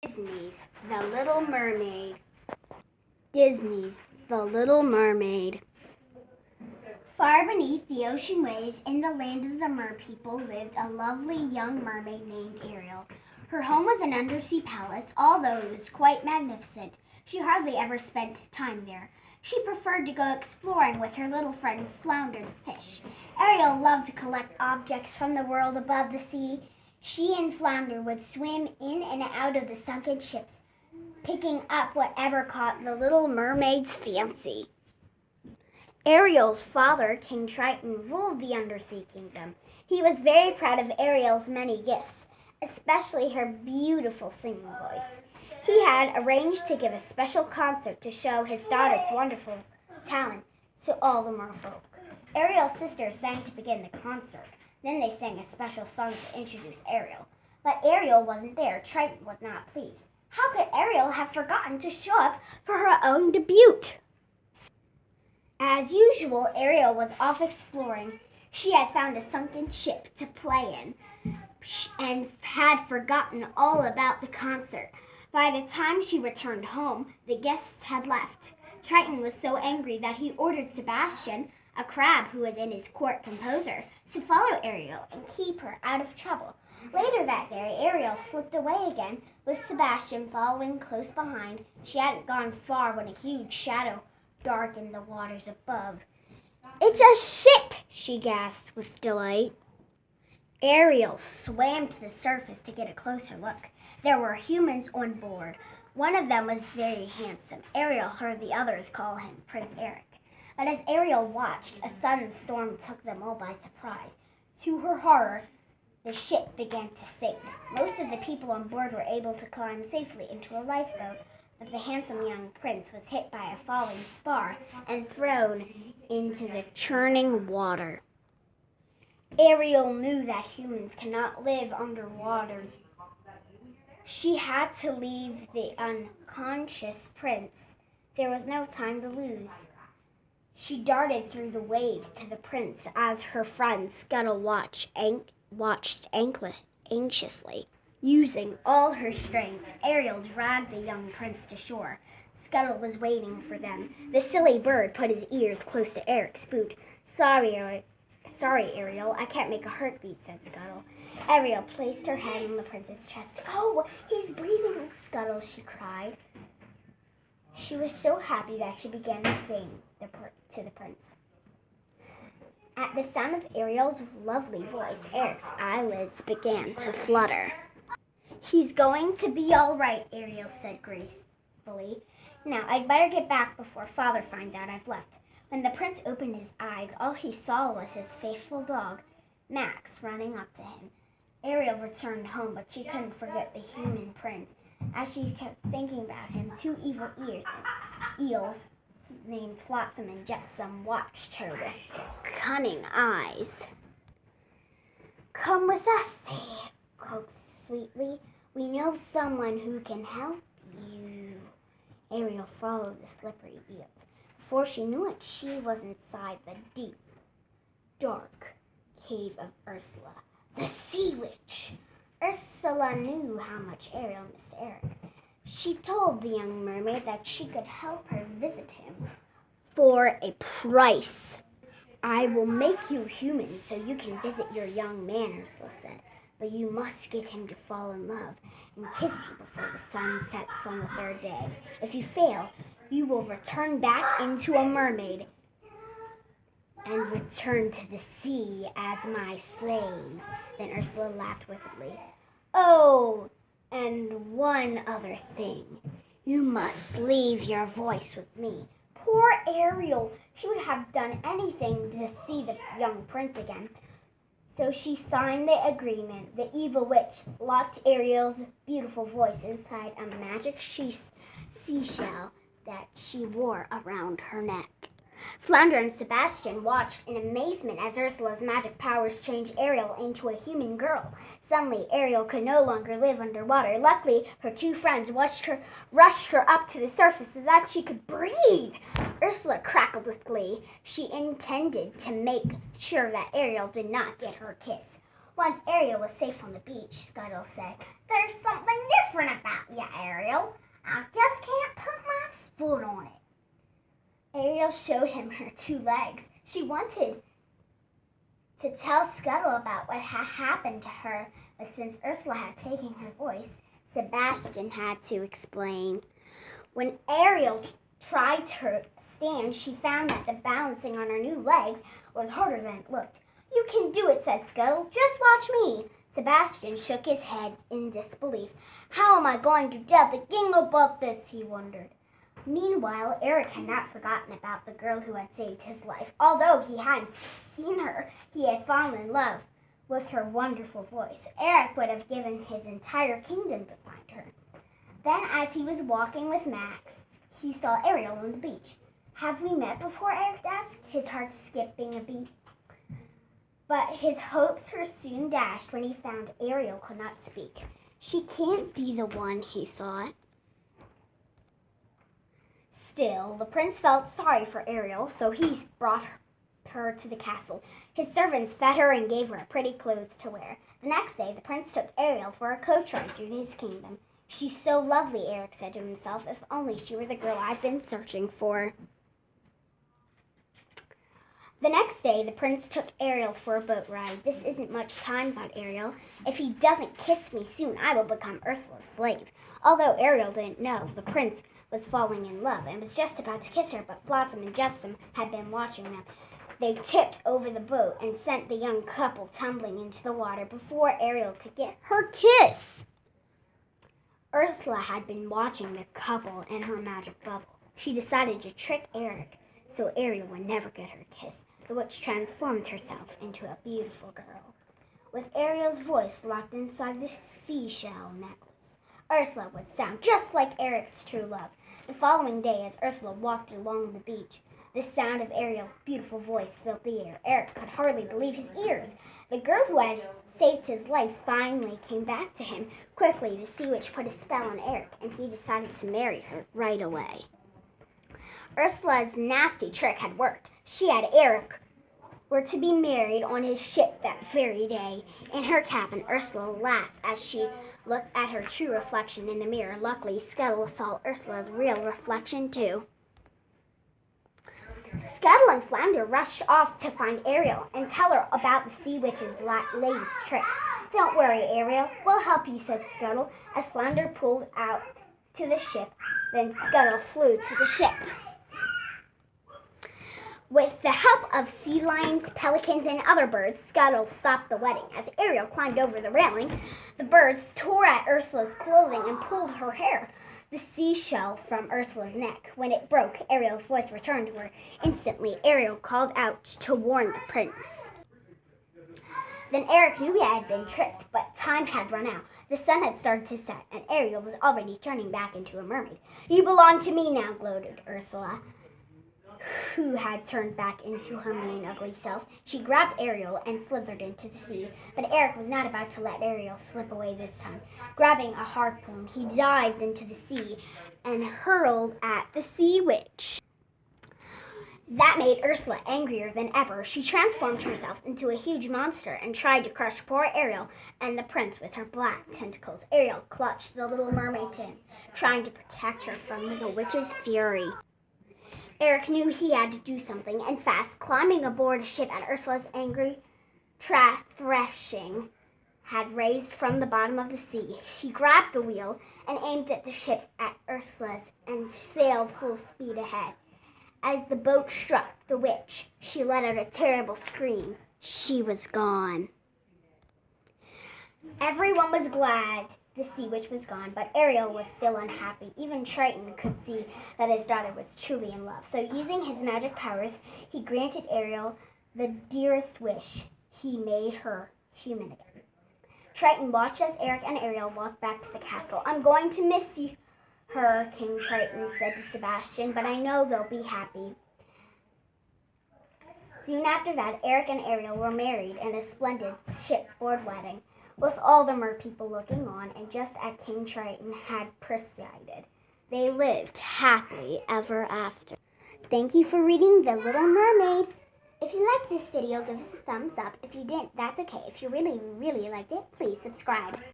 Disney's The Little Mermaid. Disney's The Little Mermaid. Far beneath the ocean waves, in the land of the mer people, lived a lovely young mermaid named Ariel. Her home was an undersea palace, although it was quite magnificent. She hardly ever spent time there. She preferred to go exploring with her little friend Flounder the fish. Ariel loved to collect objects from the world above the sea. She and Flounder would swim in and out of the sunken ships, picking up whatever caught the little mermaid's fancy. Ariel's father, King Triton, ruled the undersea kingdom. He was very proud of Ariel's many gifts, especially her beautiful singing voice. He had arranged to give a special concert to show his daughter's wonderful talent to all the merfolk. Ariel's sisters sang to begin the concert. Then they sang a special song to introduce Ariel. But Ariel wasn't there. Triton was not pleased. How could Ariel have forgotten to show up for her own debut? As usual, Ariel was off exploring. She had found a sunken ship to play in and had forgotten all about the concert. By the time she returned home, the guests had left. Triton was so angry that he ordered Sebastian, a crab who was in his court composer, to follow Ariel and keep her out of trouble. Later that day, Ariel slipped away again, with Sebastian following close behind. She hadn't gone far when a huge shadow darkened the waters above. "It's a ship!" she gasped with delight. Ariel swam to the surface to get a closer look. There were humans on board. One of them was very handsome. Ariel heard the others call him Prince Eric. But as Ariel watched, a sudden storm took them all by surprise. To her horror, the ship began to sink. Most of the people on board were able to climb safely into a lifeboat, but the handsome young prince was hit by a falling spar and thrown into the churning water. Ariel knew that humans cannot live underwater. She had to leave the unconscious prince. There was no time to lose. She darted through the waves to the prince as her friend Scuttle watched anxiously. Using all her strength, Ariel dragged the young prince to shore. Scuttle was waiting for them. The silly bird put his ears close to Eric's boot. Sorry, Ariel, I can't make a heartbeat," said Scuttle. Ariel placed her head on the prince's chest. "Oh, he's breathing, Scuttle," she cried. She was so happy that she began to sing to the prince. At the sound of Ariel's lovely voice, Eric's eyelids began to flutter. "He's going to be all right," Ariel said gracefully. "Now, I'd better get back before Father finds out I've left." When the prince opened his eyes, all he saw was his faithful dog, Max, running up to him. Ariel returned home, but she couldn't forget the human prince. As she kept thinking about him, two evil eels named Flotsam and Jetsam watched her with cunning eyes. "Come with us," they coaxed sweetly. "We know someone who can help you." Ariel followed the slippery eels. Before she knew it, she was inside the deep, dark cave of Ursula, the sea witch. Ursula knew how much Ariel missed Eric. She told the young mermaid that she could help her visit him for a price. "I will make you human so you can visit your young man," Ursula said. "But you must get him to fall in love and kiss you before the sun sets on the third day. If you fail, you will return back into a mermaid and return to the sea as my slave." Then Ursula laughed wickedly. "Oh, and one other thing. You must leave your voice with me." Poor Ariel! She would have done anything to see the young prince again. So she signed the agreement. The evil witch locked Ariel's beautiful voice inside a magic seashell that she wore around her neck. Flounder and Sebastian watched in amazement as Ursula's magic powers changed Ariel into a human girl. Suddenly, Ariel could no longer live underwater. Luckily, her two friends rushed her up to the surface so that she could breathe. Ursula crackled with glee. She intended to make sure that Ariel did not get her kiss. Once Ariel was safe on the beach, Scuttle said, "There's something different about you, Ariel. I just can't put my foot on it." Ariel showed him her 2 legs. She wanted to tell Scuttle about what had happened to her, but since Ursula had taken her voice, Sebastian had to explain. When Ariel tried to stand, she found that the balancing on her new legs was harder than it looked. "You can do it," said Scuttle. "Just watch me." Sebastian shook his head in disbelief. "How am I going to tell the king about this?" he wondered. Meanwhile, Eric had not forgotten about the girl who had saved his life. Although he hadn't seen her, he had fallen in love with her wonderful voice. Eric would have given his entire kingdom to find her. Then, as he was walking with Max, he saw Ariel on the beach. "Have we met before?" Eric asked, his heart skipping a beat. But his hopes were soon dashed when he found Ariel could not speak. "She can't be the one," he thought. Still, the prince felt sorry for Ariel, so he brought her to the castle. His servants fed her and gave her pretty clothes to wear. The next day, the prince took Ariel for a coach ride through his kingdom. "She's so lovely," Eric said to himself. "If only she were the girl I've been searching for." The next day, the prince took Ariel for a boat ride. "This isn't much time," thought Ariel. "If he doesn't kiss me soon, I will become Ursula's slave." Although Ariel didn't know, the prince was falling in love and was just about to kiss her, but Flotsam and Jetsam had been watching them. They tipped over the boat and sent the young couple tumbling into the water before Ariel could get her kiss. Ursula had been watching the couple in her magic bubble. She decided to trick Eric so Ariel would never get her kiss. The witch transformed herself into a beautiful girl, with Ariel's voice locked inside the seashell necklace. Ursula would sound just like Eric's true love. The following day, as Ursula walked along the beach, the sound of Ariel's beautiful voice filled the air. Eric could hardly believe his ears. The girl who had saved his life finally came back to him. Quickly, the sea witch put a spell on Eric, and he decided to marry her right away. Ursula's nasty trick had worked. She had Eric were to be married on his ship that very day. In her cabin, Ursula laughed as she looked at her true reflection in the mirror. Luckily, Scuttle saw Ursula's real reflection too. Scuttle and Flounder rushed off to find Ariel and tell her about the sea witch's latest trick. "Don't worry, Ariel, we'll help you," said Scuttle, as Flounder pulled out to the ship. Then Scuttle flew to the ship. With the help of sea lions, pelicans, and other birds, Scuttle stopped the wedding. As Ariel climbed over the railing, the birds tore at Ursula's clothing and pulled her hair, the seashell from Ursula's neck. When it broke, Ariel's voice returned to her. Instantly, Ariel called out to warn the prince. Then Eric knew he had been tricked, but time had run out. The sun had started to set, and Ariel was already turning back into a mermaid. "You belong to me now," gloated Ursula, who had turned back into her mean, ugly self. She grabbed Ariel and slithered into the sea, but Eric was not about to let Ariel slip away this time. Grabbing a harpoon, he dived into the sea and hurled at the sea witch. That made Ursula angrier than ever. She transformed herself into a huge monster and tried to crush poor Ariel and the prince with her black tentacles. Ariel clutched the little mermaid to him, trying to protect her from the witch's fury. Eric knew he had to do something, and fast. Climbing aboard a ship at Ursula's angry threshing had raised from the bottom of the sea, he grabbed the wheel and aimed at the ship at Ursula's and sailed full speed ahead. As the boat struck the witch, she let out a terrible scream. She was gone. Everyone was glad the sea witch was gone, but Ariel was still unhappy. Even Triton could see that his daughter was truly in love. So using his magic powers, he granted Ariel the dearest wish. He made her human again. Triton watched as Eric and Ariel walked back to the castle. "I'm going to miss her," King Triton said to Sebastian, "but I know they'll be happy." Soon after that, Eric and Ariel were married in a splendid shipboard wedding, with all the merpeople looking on, and just as King Triton had presided. They lived happily ever after. Thank you for reading The Little Mermaid. If you liked this video, give us a thumbs up. If you didn't, that's okay. If you really, really liked it, please subscribe.